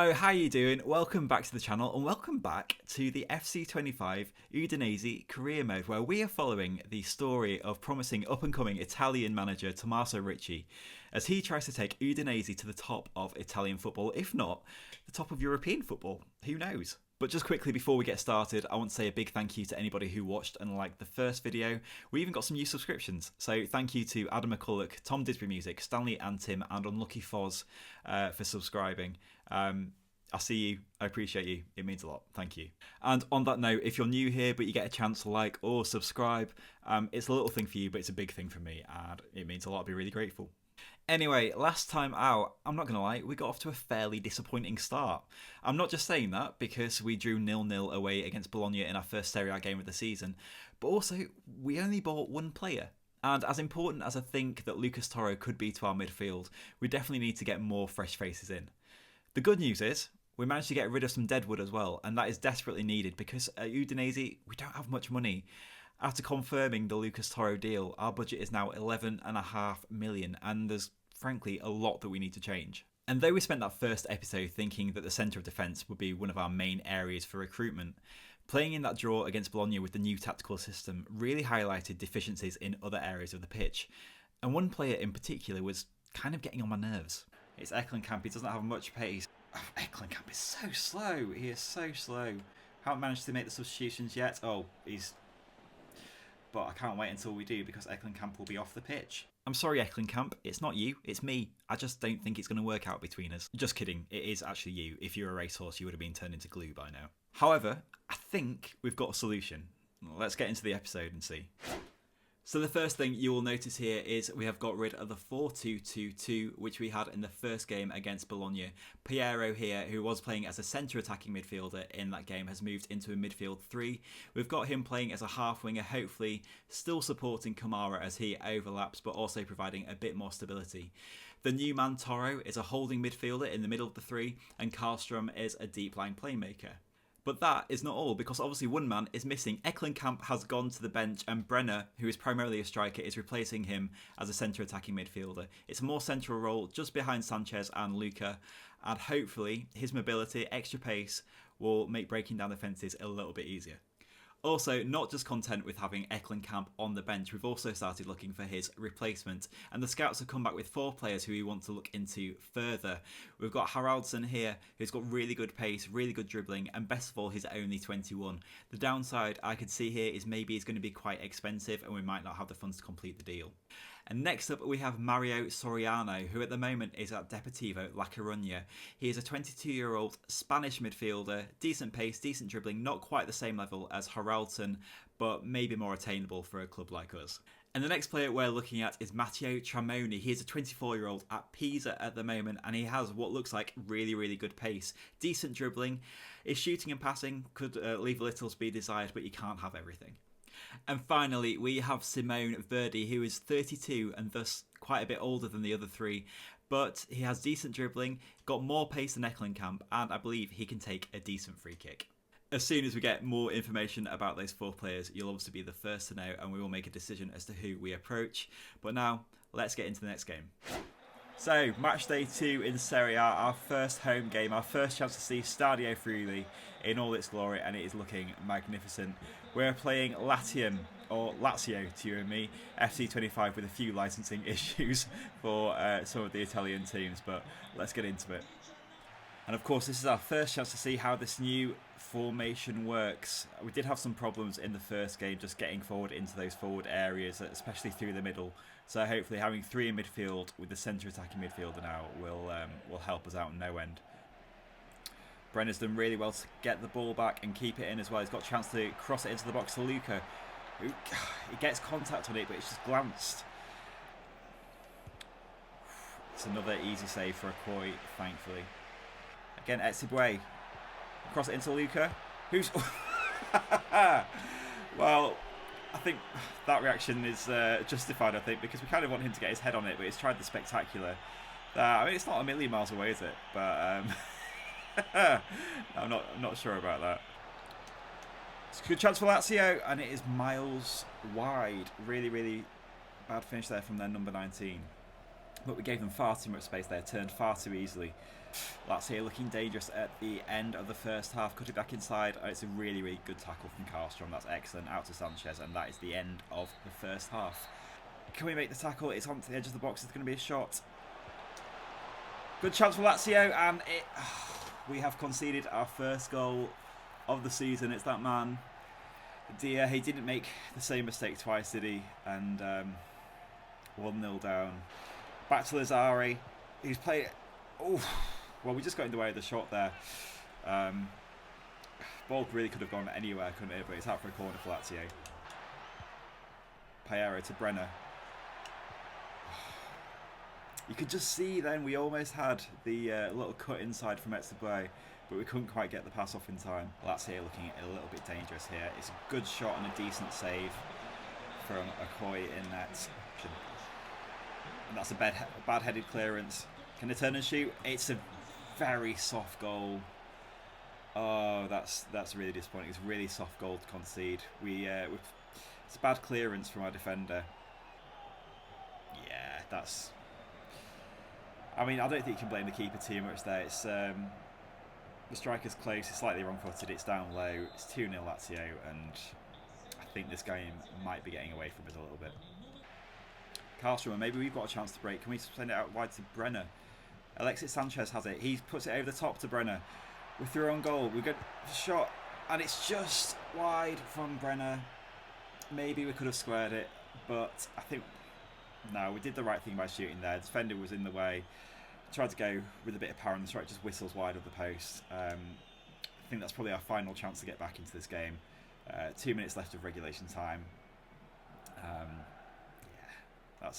So how you doing? Welcome back to the channel and welcome back to the FC25 Udinese Career Mode, where we are following the story of promising up-and-coming Italian manager Tommaso Ricci as he tries to take Udinese to the top of Italian football, if not the top of European football. Who knows? But just quickly before we get started, I want to say a big thank you to anybody who watched and liked the first video. We even got some new subscriptions, so thank you to Adam McCulloch, Tom Disbury Music, Stanley and Tim, and Unlucky Foz for subscribing. I see you, I appreciate you, it means a lot, thank you. And on that note, if you're new here but you get a chance to like or subscribe, it's a little thing for you but it's a big thing for me and it means a lot, I'd be really grateful. Anyway, last time out, I'm not going to lie, we got off to a fairly disappointing start. I'm not just saying that because we drew 0-0 away against Bologna in our first Serie A game of the season, but also we only bought one player. And as important as I think that Lucas Torro could be to our midfield, we definitely need to get more fresh faces in. The good news is, we managed to get rid of some deadwood as well, and that is desperately needed because at Udinese, we don't have much money. After confirming the Lucas Torro deal, our budget is now 11.5 million, and there's frankly a lot that we need to change. And though we spent that first episode thinking that the centre of defence would be one of our main areas for recruitment, playing in that draw against Bologna with the new tactical system really highlighted deficiencies in other areas of the pitch. And one player in particular was kind of getting on my nerves. It's Eklenkamp, he doesn't have much pace. Oh, Eklenkamp is so slow, he is so slow. Haven't managed to make the substitutions yet. But I can't wait until we do because Eklenkamp will be off the pitch. I'm sorry Eklenkamp, it's not you, it's me. I just don't think it's going to work out between us. Just kidding, it is actually you. If you're a racehorse, you would have been turned into glue by now. However, I think we've got a solution. Let's get into the episode and see. So the first thing you will notice here is we have got rid of the 4-2-2-2 which we had in the first game against Bologna. Piero here, who was playing as a centre attacking midfielder in that game, has moved into a midfield 3. We've got him playing as a half winger, hopefully still supporting Kamara as he overlaps but also providing a bit more stability. The new man Torro is a holding midfielder in the middle of the 3 and Karlstrom is a deep line playmaker. But that is not all, because obviously one man is missing. Eklenkamp has gone to the bench and Brenner, who is primarily a striker, is replacing him as a centre attacking midfielder. It's a more central role just behind Sanchez and Lucca, and hopefully his mobility, extra pace, will make breaking down the fences a little bit easier. Also, not just content with having Eklenkamp on the bench, we've also started looking for his replacement, and the scouts have come back with 4 players who we want to look into further. We've got Haraldsson here, who's got really good pace, really good dribbling, and best of all, he's only 21. The downside I could see here is maybe he's going to be quite expensive and we might not have the funds to complete the deal. And next up we have Mario Soriano, who at the moment is at Deportivo La Coruña. He is a 22-year-old Spanish midfielder, decent pace, decent dribbling, not quite the same level as Haraldsson, but maybe more attainable for a club like us. And the next player we're looking at is Matteo Tramoni. He is a 24-year-old at Pisa at the moment, and he has what looks like really good pace, decent dribbling. His shooting and passing could leave a little to be desired, but you can't have everything. And finally, we have Simone Verdi, who is 32 and thus quite a bit older than the other 3, but he has decent dribbling, got more pace than Eklenkamp, and I believe he can take a decent free kick. As soon as we get more information about those 4 players, you'll obviously be the first to know and we will make a decision as to who we approach. But now, let's get into the next game. So, match day 2 in Serie A, our first home game, our first chance to see Stadio Friuli in all its glory, and it is looking magnificent. We're playing Lazio to you and me, FC25 with a few licensing issues for some of the Italian teams, but let's get into it. And of course, this is our first chance to see how this new formation works. We did have some problems in the first game just getting forward into those forward areas, especially through the middle. So hopefully having 3 in midfield with the centre attacking midfielder now will help us out no end. Brenner's done really well to get the ball back and keep it in as well. He's got a chance to cross it into the box to Lucca. He gets contact on it, but it's just glanced. It's another easy save for Akoi, thankfully. Again, Etsibwe. Cross it into Lucca. Who's... Well, I think that reaction is justified, I think, because we kind of want him to get his head on it, but he's tried the spectacular. I mean, it's not a million miles away, is it? But I'm not sure about that. It's a good chance for Lazio, and it is miles wide. Really bad finish there from their number 19. But we gave them far too much space there, turned far too easily. Lazio looking dangerous at the end of the first half, cut it back inside. It's a really, really good tackle from Karlstrom. That's excellent. Out to Sanchez, and that is the end of the first half. Can we make the tackle? It's on to the edge of the box. It's going to be a shot. Good chance for Lazio, and we have conceded our first goal of the season. It's that man, Dia. He didn't make the same mistake twice, did he? And 1-0 down. Back to Lazzari, who's played. Oh, well, we just got in the way of the shot there. Ball really could have gone anywhere, couldn't it? But it's out for a corner for Lazio. Paero to Brenner. You could just see then we almost had the little cut inside from Etzebue, but we couldn't quite get the pass off in time. Lazio looking a little bit dangerous here. It's a good shot and a decent save from Okoye in that. And that's a bad-headed clearance. Can they turn and shoot? It's a very soft goal. Oh, that's really disappointing. It's a really soft goal to concede. It's a bad clearance from our defender. Yeah, that's. I mean, I don't think you can blame the keeper too much there. It's the striker's close. It's slightly wrong-footed. It's down low. It's 2-0 Lazio, and I think this game might be getting away from us a little bit. Karlstrom, maybe we've got a chance to break. Can we send it out wide to Brenner? Alexis Sanchez has it. He puts it over the top to Brenner. We're through on goal. We got a shot, and it's just wide from Brenner. Maybe we could have squared it, but I think no, we did the right thing by shooting there. The defender was in the way. Tried to go with a bit of power, and the strike just whistles wide of the post. I think that's probably our final chance to get back into this game. 2 minutes left of regulation time. Yeah,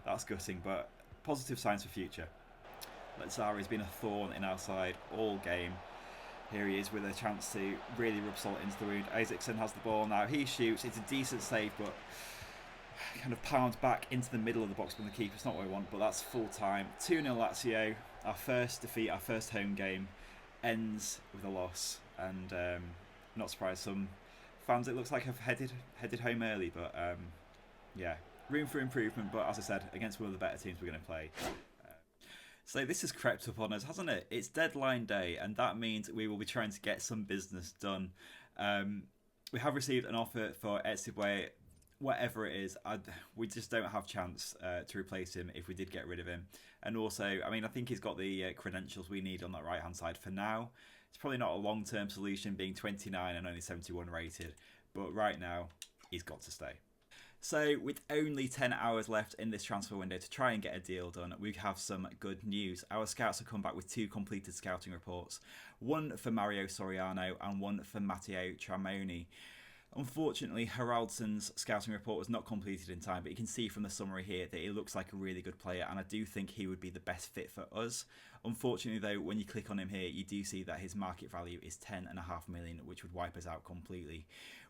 that's gutting, but positive signs for future. Lazzari's been a thorn in our side all game. Here he is with a chance to really rub salt into the wound. Isaacson has the ball now. He shoots. It's a decent save, but kind of pounds back into the middle of the box from the keeper. It's not what we want, but that's full time. 2-0 Lazio. Our first defeat, our first home game, ends with a loss. And not surprised, some fans it looks like have headed home early, but yeah, room for improvement. But as I said, against one of the better teams we're going to play. So this has crept up on us, hasn't it? It's deadline day, and that means we will be trying to get some business done. We have received an offer for Etzebue. Whatever it is, we just don't have chance to replace him if we did get rid of him. And also, I mean, I think he's got the credentials we need on that right-hand side for now. It's probably not a long-term solution, being 29 and only 71 rated. But right now, he's got to stay. So with only 10 hours left in this transfer window to try and get a deal done, we have some good news. Our scouts have come back with 2 completed scouting reports. One for Mario Soriano and one for Matteo Tramoni. Unfortunately, Haraldsson's scouting report was not completed in time, but you can see from the summary here that he looks like a really good player, and I do think he would be the best fit for us. Unfortunately, though, when you click on him here, you do see that his market value is 10.5 million, which would wipe us out completely.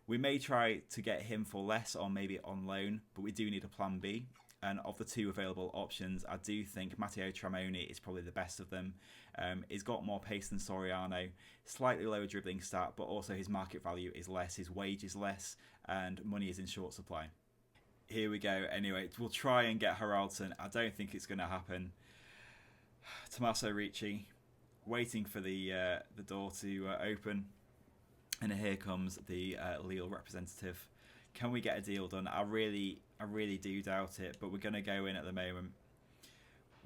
We may try to get him for less or maybe on loan, but we do need a plan B. And of the 2 available options, I do think Matteo Tramoni is probably the best of them. He's got more pace than Soriano, slightly lower dribbling stat, but also his market value is less, his wage is less, and money is in short supply. Here we go. Anyway, we'll try and get Haraldsson. I don't think it's going to happen. Tommaso Ricci, waiting for the door to open. And here comes the Lille representative. Can we get a deal done? I really do doubt it, but we're going to go in at the moment.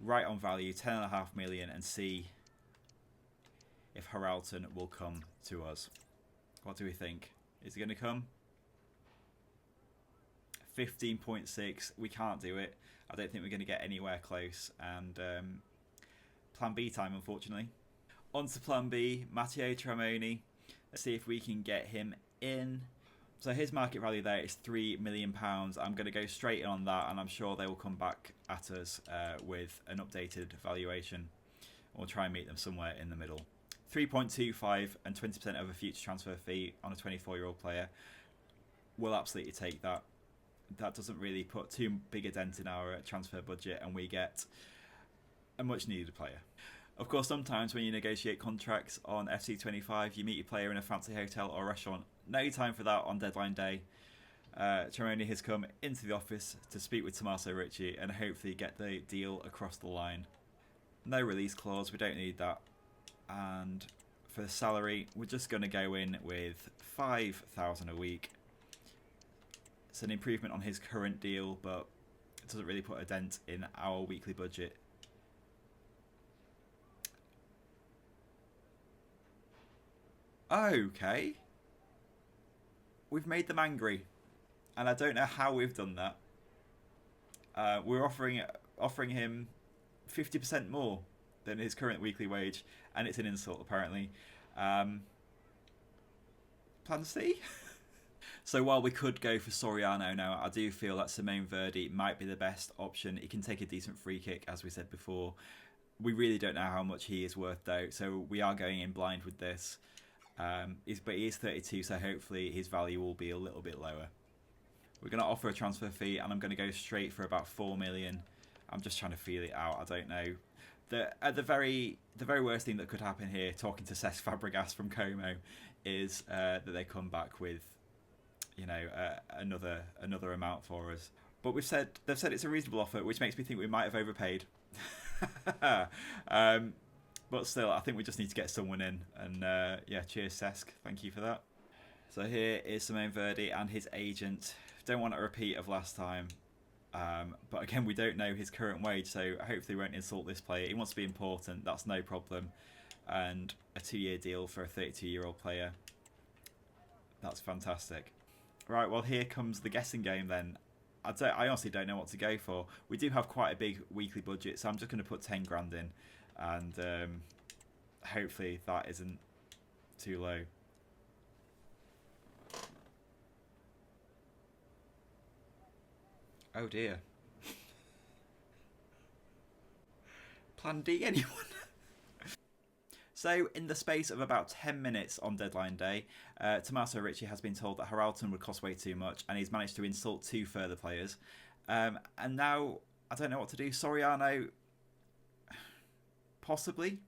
Right on value, 10.5 million, and see if Haraldsson will come to us. What do we think? Is he going to come? 15.6. We can't do it. I don't think we're going to get anywhere close. And plan B time, unfortunately. On to plan B, Matteo Tramoni. Let's see if we can get him in. So his market value there is £3 million. I'm going to go straight in on that, and I'm sure they will come back at us with an updated valuation. We'll try and meet them somewhere in the middle. 3.25 and 20% of a future transfer fee on a 24-year-old player. We'll absolutely take that. That doesn't really put too big a dent in our transfer budget, and we get a much-needed player. Of course, sometimes when you negotiate contracts on FC25, you meet your player in a fancy hotel or restaurant. No time for that on deadline day. Tramoni has come into the office to speak with Tommaso Ricci and hopefully get the deal across the line. No release clause, we don't need that. And for the salary, we're just going to go in with 5,000 a week. It's an improvement on his current deal, but it doesn't really put a dent in our weekly budget. Okay. We've made them angry. And I don't know how we've done that. We're offering him 50% more than his current weekly wage, and it's an insult apparently. Plan C? So while we could go for Soriano now, I do feel that Simone Verdi might be the best option. He can take a decent free kick, as we said before. We really don't know how much he is worth though, so we are going in blind with this. But he is 32, so hopefully his value will be a little bit lower. We're going to offer a transfer fee, and I'm going to go straight for about 4 million. I'm just trying to feel it out. I don't know. The very worst thing that could happen here, talking to Cesc Fabregas from Como, is that they come back with, you know, another amount for us. But they've said it's a reasonable offer, which makes me think we might have overpaid. But still, I think we just need to get someone in. And yeah, cheers, Cesc. Thank you for that. So here is Simone Verdi and his agent. Don't want a repeat of last time. But again, we don't know his current wage, so hopefully we won't insult this player. He wants to be important, that's no problem. And a 2-year deal for a 32-year-old player. That's fantastic. Right, well, here comes the guessing game then. I honestly don't know what to go for. We do have quite a big weekly budget, so I'm just going to put 10 grand in. And hopefully that isn't too low. Oh dear. Plan D, anyone? So, in the space of about 10 minutes on deadline day, Tommaso Ricci has been told that Heralton would cost way too much, and he's managed to insult 2 further players. And now, I don't know what to do. Soriano, possibly.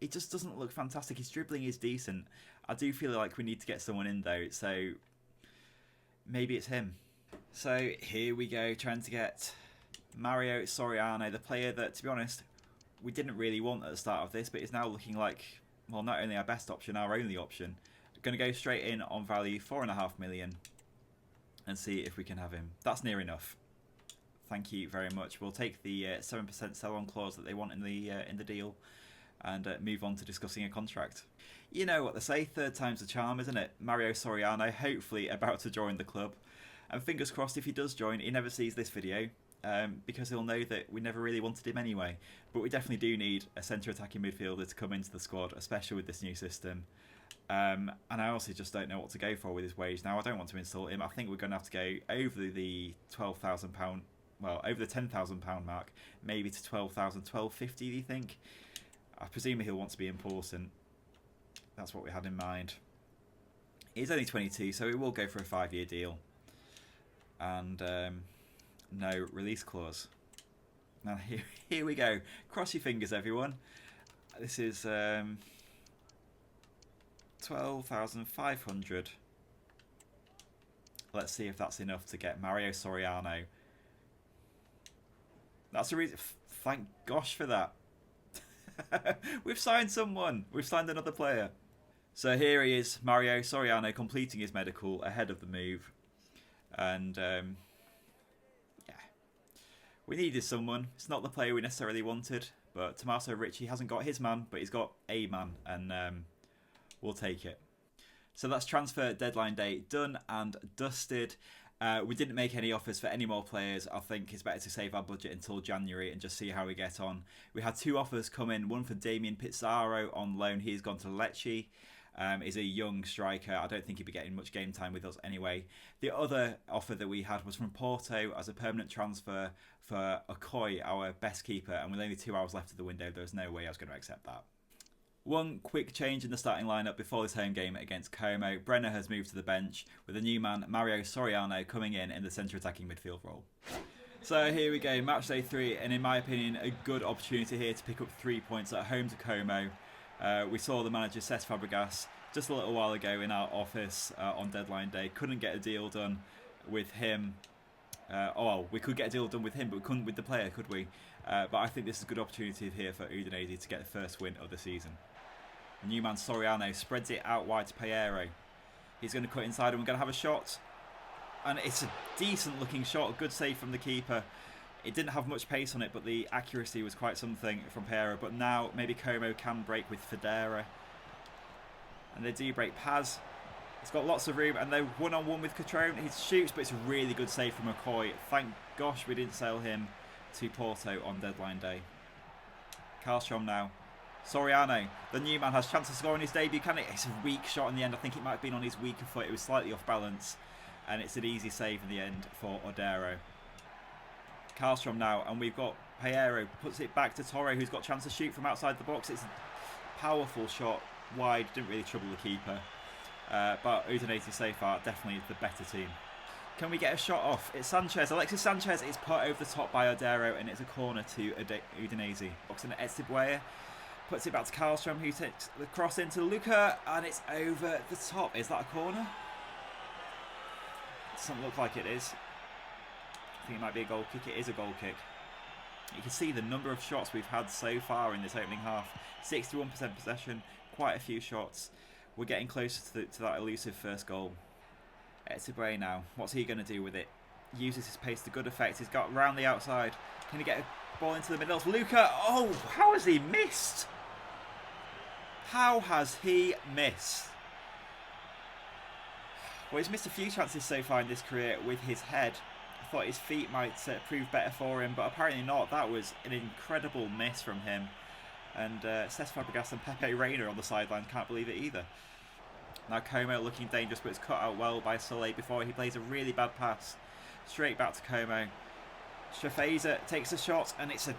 It just doesn't look fantastic. His dribbling is decent. I do feel like we need to get someone in, though, so maybe it's him. So here we go, trying to get Mario Soriano, the player that, to be honest, we didn't really want at the start of this, but is now looking like, well, not only our best option, our only option. Going to go straight in on value 4.5 million and see if we can have him. That's near enough. Thank you very much. We'll take the 7% sell-on clause that they want in the deal and move on to discussing a contract. You know what they say, third time's the charm, isn't it? Mario Soriano, hopefully about to join the club. And fingers crossed if he does join, he never sees this video, because he'll know that we never really wanted him anyway. But we definitely do need a centre attacking midfielder to come into the squad, especially with this new system. And I also just don't know what to go for with his wage. Now, I don't want to insult him. I think we're going to have to go over the £12,000, well, over the £10,000 mark, maybe to 12,000, 1250, do you think? I presume he'll want to be important. That's what we had in mind. He's only 22, so we will go for a 5-year deal. And no release clause. Now here we go. Cross your fingers, everyone. This is 12,500. Let's see if that's enough to get Mario Soriano. That's a reason. Thank gosh for that. We've signed someone. We've signed another player. So here he is, Mario Soriano, completing his medical ahead of the move. And yeah, we needed someone. It's not the player we necessarily wanted, but Tommaso Ricci hasn't got his man, but he's got a man, and we'll take it. So that's transfer deadline day done and dusted. We didn't make any offers for any more players. I think it's better to save our budget until January and just see how we get on. We had 2 offers come in, one for Damien Pizarro on loan. He's gone to Lecce. Is a young striker. I don't think he'd be getting much game time with us anyway. The other offer that we had was from Porto as a permanent transfer for Okoye, our best keeper, and with only 2 hours left of the window, there was no way I was going to accept that. One quick change in the starting lineup before this home game against Como. Brenner has moved to the bench with a new man, Mario Soriano, coming in the centre attacking midfield role. So here we go, match day 3, and in my opinion, a good opportunity here to pick up 3 points at home to Como. We saw the manager Cesc Fabregas just a little while ago in our office on deadline day. Couldn't get a deal done with him. Oh, well, we could get a deal done with him, but we couldn't with the player, could we? But I think this is a good opportunity here for Udinese to get the first win of the season. New man Soriano spreads it out wide to Piero. He's going to cut inside and we're going to have a shot. And it's a decent looking shot, a good save from the keeper. It didn't have much pace on it, but the accuracy was quite something from Piero. But now maybe Como can break with Federa. And they do break Paz. He's got lots of room and they're one-on-one with Catrone. He shoots, but it's a really good save from McCoy. Thank gosh we didn't sell him to Porto on deadline day. Karlstrom now. Soriano, the new man, has chance to score on his debut. Can it? It's a weak shot in the end. I think it might have been on his weaker foot. It was slightly off balance. And it's an easy save in the end for Odero. Karlstrom now, and we've got Piero. Puts it back to Torre, who's got a chance to shoot from outside the box. It's a powerful shot. Wide, didn't really trouble the keeper. But Udinese so far, definitely the better team. Can we get a shot off? It's Sanchez. Alexis Sanchez is put over the top by Odero, and it's a corner to Udinese. Boxing at Etsibwaya. Puts it back to Karlstrom, who takes the cross into Lucca, and it's over the top. Is that a corner? Doesn't look like it is. I think it might be a goal kick. It is a goal kick. You can see the number of shots we've had so far in this opening half. 61% possession, quite a few shots. We're getting closer to that elusive first goal. Etsibwaya now. What's he going to do with it? Uses his pace to good effect. He's got round the outside. Can he get a ball into the middle? Lucca. Oh, how has he missed? How has he missed? Well, he's missed a few chances so far in this career with his head. I thought his feet might prove better for him, but apparently not. That was an incredible miss from him. And Cesc Fabregas and Pepe Reina on the sideline can't believe it either. Now Como looking dangerous, but it's cut out well by Soleil before he plays a really bad pass. Straight back to Como. Strefeza takes a shot, and it's a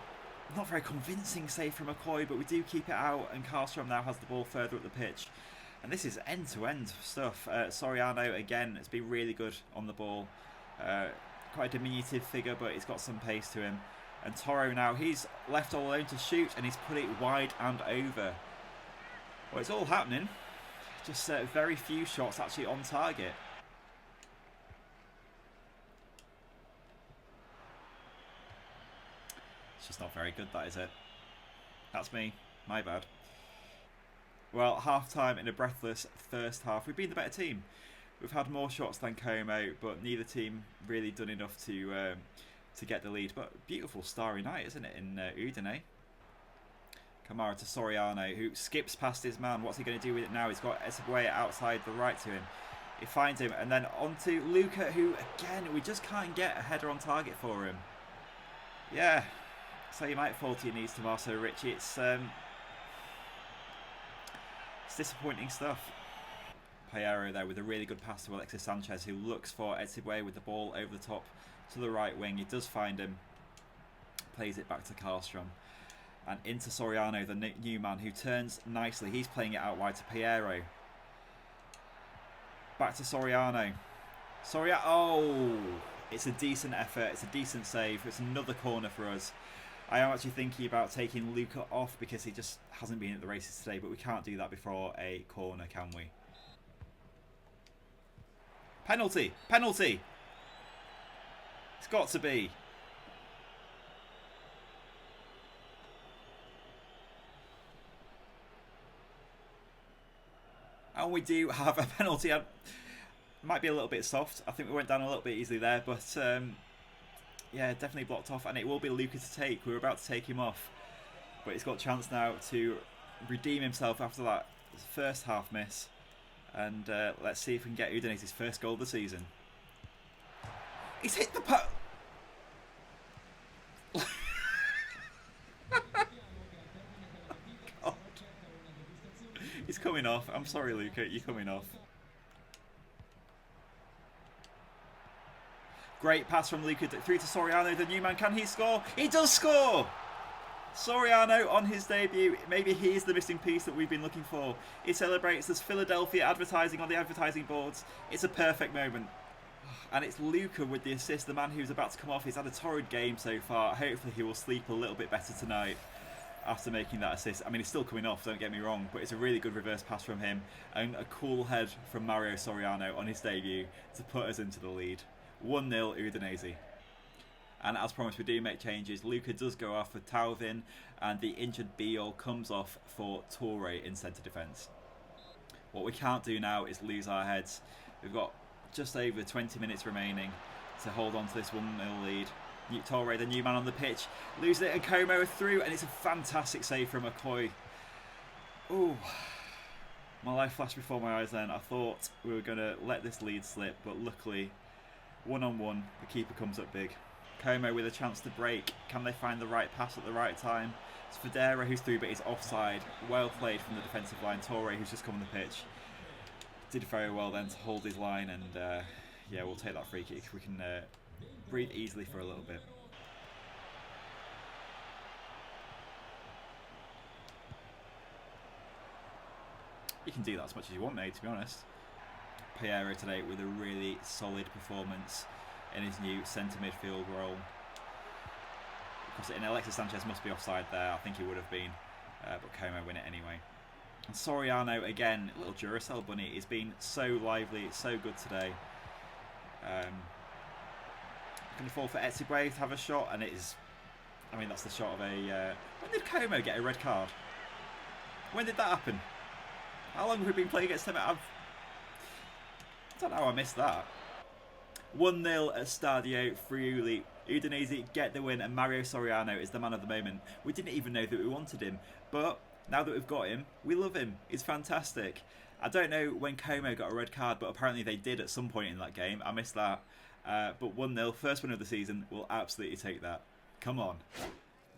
not very convincing save from McCoy, but we do keep it out, and Karlstrom now has the ball further up the pitch. And this is end-to-end stuff. Soriano, again, has been really good on the ball. Quite a diminutive figure, but he's got some pace to him. And Toro now, he's left all alone to shoot, and he's put it wide and over. Well, it's all happening. Just very few shots actually on target. It's just not very good, that is it. That's me. My bad. Well, half-time in a breathless first half. We've been the better team. We've had more shots than Como, but neither team really done enough to get the lead. But beautiful starry night, isn't it, in Udine? Kamara to Soriano, who skips past his man. What's he going to do with it now? He's got Etsibwaya outside the right to him. He finds him, and then on to Lucca, who, again, we just can't get a header on target for him. Yeah, so you might fall to your knees, Tommaso Ricci. It's disappointing stuff. Piero there with a really good pass to Alexis Sanchez, who looks for Etsibwaya with the ball over the top to the right wing. He does find him. Plays it back to Karlstrom. And into Soriano, the new man, who turns nicely. He's playing it out wide to Piero. Back to Soriano. Oh! It's a decent effort. It's a decent save. It's another corner for us. I am actually thinking about taking Lucca off because he just hasn't been at the races today, but we can't do that before a corner, can we? Penalty! Penalty! It's got to be. And we do have a penalty. It might be a little bit soft. I think we went down a little bit easily there, but yeah, definitely blocked off, and it will be Lucca to take. We were about to take him off, but he's got a chance now to redeem himself after that first half miss. And let's see if we can get Udinese's first goal of the season. He's hit the post. God. He's coming off. I'm sorry, Lucca. You're coming off. Great pass from Lucca through to Soriano, the new man. Can he score? He does score! Soriano on his debut. Maybe he's the missing piece that we've been looking for. He celebrates. There's Philadelphia advertising on the advertising boards. It's a perfect moment. And it's Lucca with the assist, the man who's about to come off. He's had a torrid game so far. Hopefully he will sleep a little bit better tonight after making that assist. I mean, he's still coming off, don't get me wrong, but it's a really good reverse pass from him. And a cool head from Mario Soriano on his debut to put us into the lead. 1-0 Udinese. And as promised, we do make changes. Lucca does go off for Tauvin, and the injured Biol comes off for Torre in centre defence. What we can't do now is lose our heads. We've got just over 20 minutes remaining to hold on to this 1-0 lead. Torre, the new man on the pitch, loses it, and Como through, and it's a fantastic save from McCoy. Ooh, my life flashed before my eyes then. I thought we were going to let this lead slip, but luckily, one-on-one, the keeper comes up big. Como with a chance to break. Can they find the right pass at the right time? It's Federa who's through, but he's offside. Well played from the defensive line. Torre, who's just come on the pitch, did very well then to hold his line, and yeah, we'll take that free kick. We can breathe easily for a little bit. You can do that as much as you want, mate, to be honest. Piero today with a really solid performance in his new centre midfield role. And Alexis Sanchez must be offside there. I think he would have been, but Como win it anyway. And Soriano again, little Duracell bunny. He's been so lively, so good today. Going to fall for Etsibwe to have a shot, and it is. I mean, that's the shot of a. When did Como get a red card? When did that happen? How long have we been playing against him? I don't know how I missed that. 1-0 at Stadio Friuli. Udinese get the win, and Mario Soriano is the man of the moment. We didn't even know that we wanted him, but now that we've got him, we love him. He's fantastic. I don't know when Como got a red card, but apparently they did at some point in that game. I missed that. But 1-0, first win of the season, we'll absolutely take that. Come on.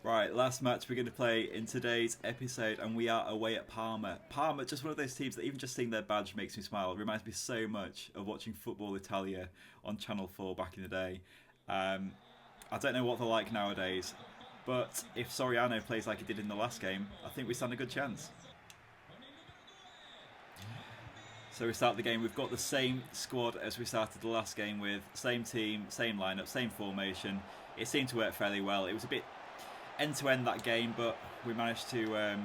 Right, last match we're going to play in today's episode, and we are away at Parma. Parma, just one of those teams that even just seeing their badge makes me smile. It reminds me so much of watching Football Italia on Channel 4 back in the day. I don't know what they're like nowadays, but if Soriano plays like he did in the last game, I think we stand a good chance. So we start the game, we've got the same squad as we started the last game with. Same team, same lineup, same formation. It seemed to work fairly well. It was a bit end-to-end that game, but we managed to...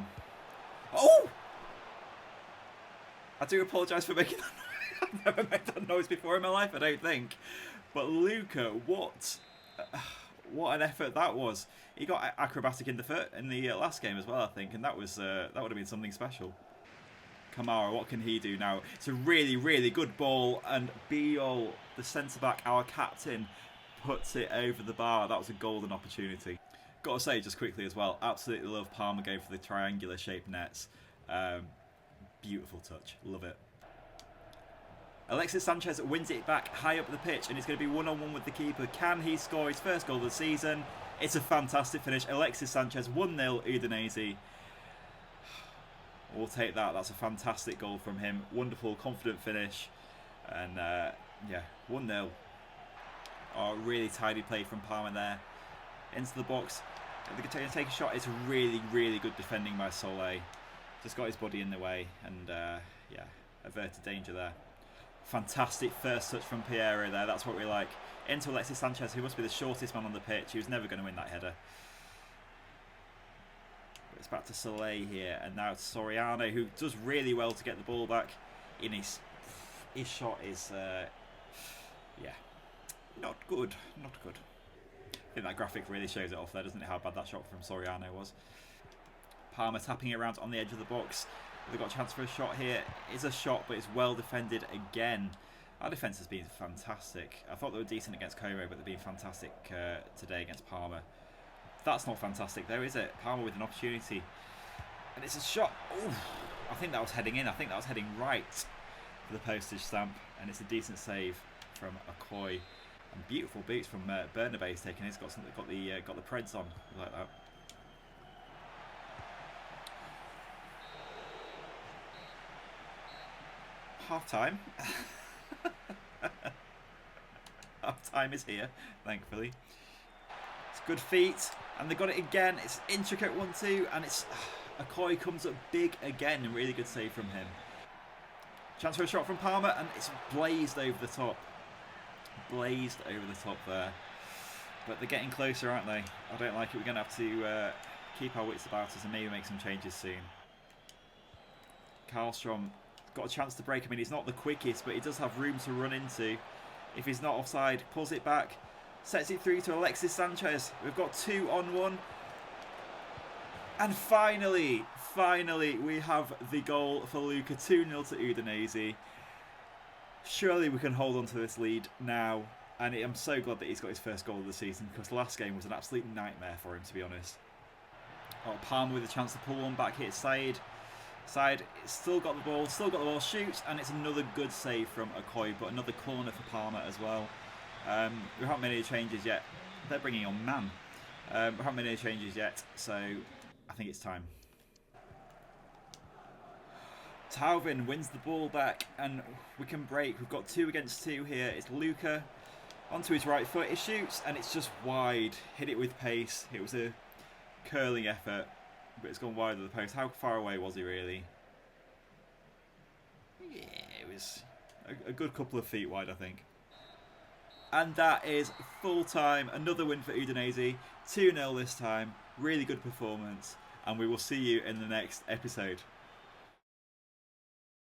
Oh! I do apologise for making that noise. I've never made that noise before in my life, I don't think. But Lucca, what an effort that was. He got acrobatic in the last game as well, I think, and that would have been something special. Kamara, what can he do now? It's a really, really good ball, and Biol, the centre-back, our captain, puts it over the bar. That was a golden opportunity. Got to say, just quickly as well, absolutely love Parma going for the triangular-shaped nets. Beautiful touch. Love it. Alexis Sanchez wins it back high up the pitch, and it's going to be one-on-one with the keeper. Can he score his first goal of the season? It's a fantastic finish. Alexis Sanchez, 1-0 Udinese. We'll take that. That's a fantastic goal from him. Wonderful, confident finish. And, yeah, 1-0. Oh, really tidy play from Parma there. Into the box. They're going to take a shot. It's really, really good defending by Soleil. Just got his body in the way. And, yeah, averted danger there. Fantastic first touch from Piero there. That's what we like. Into Alexis Sanchez, who must be the shortest man on the pitch. He was never going to win that header. It's back to Soleil here, and now it's Soriano, who does really well to get the ball back. In his shot is, yeah, not good, not good. I think that graphic really shows it off there, doesn't it? How bad that shot from Soriano was. Parma tapping it around on the edge of the box. They've got a chance for a shot here. It's a shot, but it's well defended again. Our defence has been fantastic. I thought they were decent against Como, but they've been fantastic today against Parma. That's not fantastic though, is it? Parma with an opportunity. And it's a shot. Ooh, I think that was heading in. I think that was heading right for the postage stamp. And it's a decent save from Okoye. And beautiful boots from Bernabé's taking. He's got the Preds on. Like that. Half time. Half time is here, thankfully. It's good feet, and they got it again. It's intricate 1-2, and it's Okoye comes up big again. Really good save from him. Chance for a shot from Parma, and it's blazed over the top. Blazed over the top there. But they're getting closer, aren't they? I don't like it. We're going to have to keep our wits about us and maybe make some changes soon. Karlstrom got a chance to break. I mean, he's not the quickest, but he does have room to run into. If he's not offside, pulls it back. Sets it through to Alexis Sanchez. We've got 2-on-1. And finally, we have the goal for Lucca. 2-0 to Udinese. Surely we can hold on to this lead now. And I'm so glad that he's got his first goal of the season, because the last game was an absolute nightmare for him, to be honest. Oh, Palmer with a chance to pull one back here. Said still got the ball, shoots, and it's another good save from Okoye, but another corner for Palmer as well. We haven't made any changes yet. They're bringing on Man. We haven't made any changes yet, so I think it's time. Tauvin wins the ball back, and we can break. We've got 2 against 2 here. It's Lucca onto his right foot. He shoots, and it's just wide. Hit it with pace. It was a curling effort, but it's gone wide of the post. How far away was he really? Yeah, it was a good couple of feet wide, I think. And that is full time. Another win for Udinese. 2-0 this time. Really good performance. And we will see you in the next episode.